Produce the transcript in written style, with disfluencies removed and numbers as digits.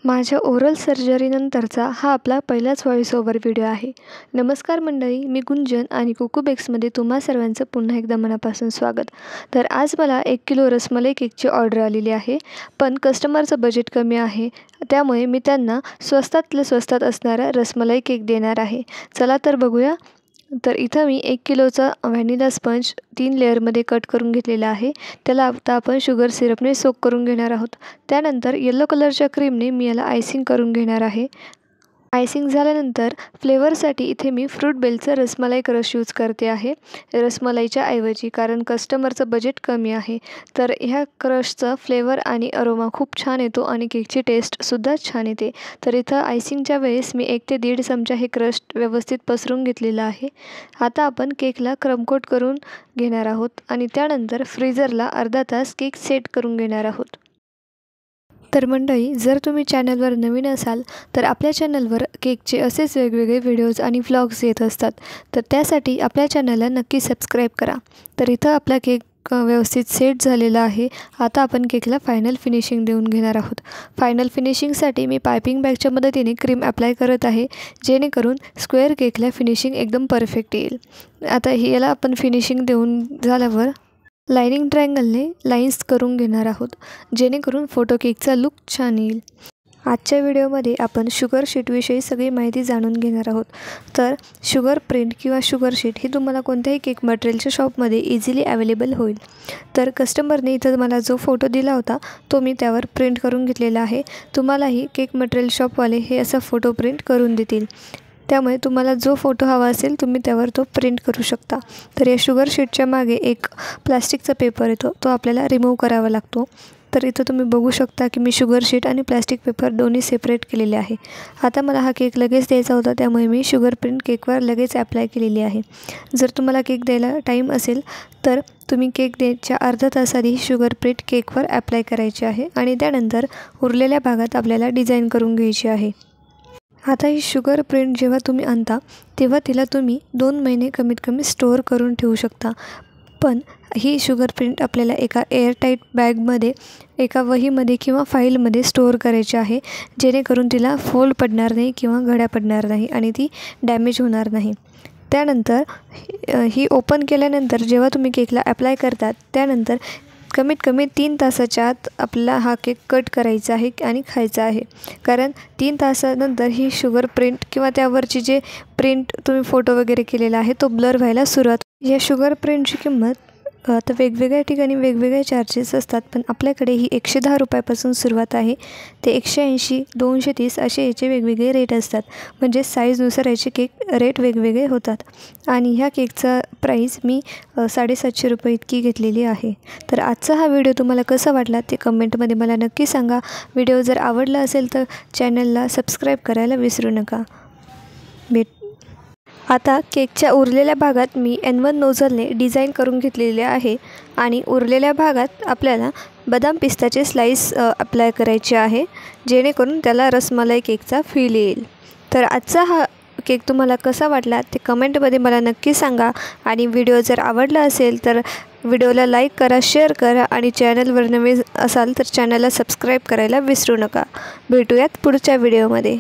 माझ्या ओरल सर्जरीनंतरचा हा आपला पहिलाच व्हॉइस ओव्हर व्हिडिओ आहे. नमस्कार मंडळी, मी गुंजन आणि कुकू बेक्समध्ये तुम्हा सर्वांचं पुन्हा एकदा मनापासून स्वागत. तर आज मला 1 किलो रसमलाई केकची ऑर्डर आलेली आहे. पण कस्टमरचं बजेट कमी आहे, त्यामुळे मी त्यांना स्वस्तातल्या स्वस्तात असणारा रसमलाई केक देणार आहे. चला तर बघूया. तर इथं मी 1 किलोचा व्हॅनिला स्पंज 3 लेअरमध्ये कट करून घेतलेला आहे. त्याला आता आपण शुगर सिरपने सोक करून घेणार आहोत. त्यानंतर येलो कलरच्या क्रीमने मी याला आयसिंग करून घेणार आहे. आयसिंग झाल्यानंतर फ्लेवरसाठी इथे मी फ्रूट बेलचं रसमलाई क्रश यूज करते आहे रसमलाईच्या ऐवजी, कारण कस्टमरचं बजेट कमी आहे. तर ह्या क्रशचा फ्लेवर आणि अरोमा खूप छान येतो आणि केकची टेस्टसुद्धा छान येते. तर इथं आयसिंगच्या वेळेस मी 1 ते 1.5 चमचा हे क्रश व्यवस्थित पसरून घेतलेलं आहे. आता आपण केकला क्रमकोट करून घेणार आहोत आणि त्यानंतर फ्रीझरला अर्धा तास केक सेट करून घेणार आहोत. तर मंडळी, जर तुम्ही चॅनलवर नवीन असाल तर आपल्या चॅनलवर केकचे असेच वेगवेगळे व्हिडिओज आणि व्लॉग्स येत असतात. तर त्यासाठी आपल्या चॅनलला नक्की सबस्क्राईब करा. तर इथं आपला केक व्यवस्थित सेट झालेला आहे. आता आपण केकला फायनल फिनिशिंग देऊन घेणार आहोत. फायनल फिनिशिंगसाठी मी पायपिंग बॅगच्या मदतीने क्रीम अप्लाय करत आहे, जेणेकरून स्क्वेअर केकला फिनिशिंग एकदम परफेक्ट येईल. आता याला आपण फिनिशिंग देऊन झाल्यावर लायनिंग ट्रायंगलने लाईन्स करून घेणार आहोत, जेणेकरून फोटो केकचा लुक छान येईल. आजच्या व्हिडिओमध्ये आपण शुगर शीटविषयी सगळी माहिती जाणून घेणार आहोत. तर शुगर प्रिंट किंवा शुगर शीट ही तुम्हाला कोणत्याही केक मटेरियलच्या शॉपमध्ये इझिली अवेलेबल होईल. तर कस्टमरने इथं मला जो फोटो दिला होता तो मी त्यावर प्रिंट करून घेतलेला आहे. तुम्हालाही केक मटेरियल शॉपवाले हे असा फोटो प्रिंट करून देतील, त्यामुळे तुम्हाला जो फोटो हवा असेल तुम्ही त्यावर तो प्रिंट करू शकता. तर या शुगर शीटच्या मागे एक प्लास्टिकचा पेपर येतो, तो आपल्याला रिमूव्ह करावा लागतो. तर इथं तुम्ही बघू शकता की मी शुगर शीट आणि प्लास्टिक पेपर दोन्ही सेपरेट केलेले आहे. आता मला हा केक लगेच द्यायचा होता, त्यामुळे मी शुगर प्रिंट केकवर लगेच ॲप्लाय केलेली आहे. जर तुम्हाला केक द्यायला टाईम असेल तर तुम्ही केक द्यायच्या अर्धा तास आधी शुगर प्रिंट केकवर ॲप्लाय करायची आहे आणि त्यानंतर उरलेल्या भागात आपल्याला डिझाईन करून घ्यायची आहे. आता ही शुगर प्रिंट जेव्हा तुम्ही आणता तेव्हा तिला तुम्ही 2 महिने कमीत कमी स्टोअर करून ठेवू शकता. पण ही शुगर प्रिंट आपल्याला एका एअरटाईट बॅगमध्ये, एका वहीमध्ये किंवा फाईलमध्ये स्टोअर करायची आहे, जेणेकरून तिला फोल्ड पडणार नाही किंवा घड्या पडणार नाही आणि ती डॅमेज होणार नाही. त्यानंतर ही ओपन केल्यानंतर जेव्हा तुम्ही केकला ॲप्लाय करतात त्यानंतर कमीत कमी 3 तासाच्या आत आपल्याला हा केक कट करायचा आहे आणि खायचा आहे. कारण 3 तासानंतर ही शुगर प्रिंट किंवा त्यावरची जे प्रिंट तुम्ही फोटो वगैरे केलेला आहे तो ब्लर व्हायला सुरुवात. या शुगर प्रिंटची किंमत आता वेगवेगळ्या ठिकाणी वेगवेगळे चार्जेस असतात, पण आपल्याकडे ही 110 रुपयापासून सुरुवात आहे ते 180, 230 असे याचे वेगवेगळे रेट असतात. म्हणजे साईजनुसार याचे केक रेट वेगवेगळे होतात. आणि ह्या केकचा प्राईस मी 750 रुपये इतकी घेतलेली आहे. तर आजचा हा व्हिडिओ तुम्हाला कसा वाटला ते कमेंटमध्ये मला नक्की सांगा. व्हिडिओ जर आवडला असेल तर चॅनलला सबस्क्राईब करायला विसरू नका. आता केकच्या उरलेल्या भागात मी N1 नोझलने डिझाईन करून घेतलेले आहे आणि उरलेल्या भागात आपल्याला बदाम पिस्ताचे स्लाईस अप्लाय करायचे आहे, जेणेकरून त्याला रसमलाई केकचा फील येईल. तर आजचा हा केक तुम्हाला कसा वाटला ते कमेंटमध्ये मला नक्की सांगा. आणि व्हिडिओ जर आवडला असेल तर व्हिडिओला लाईक करा, शेअर करा आणि चॅनलवर नवीन असाल तर चॅनलला सबस्क्राईब करायला विसरू नका. भेटूयात पुढच्या व्हिडिओमध्ये.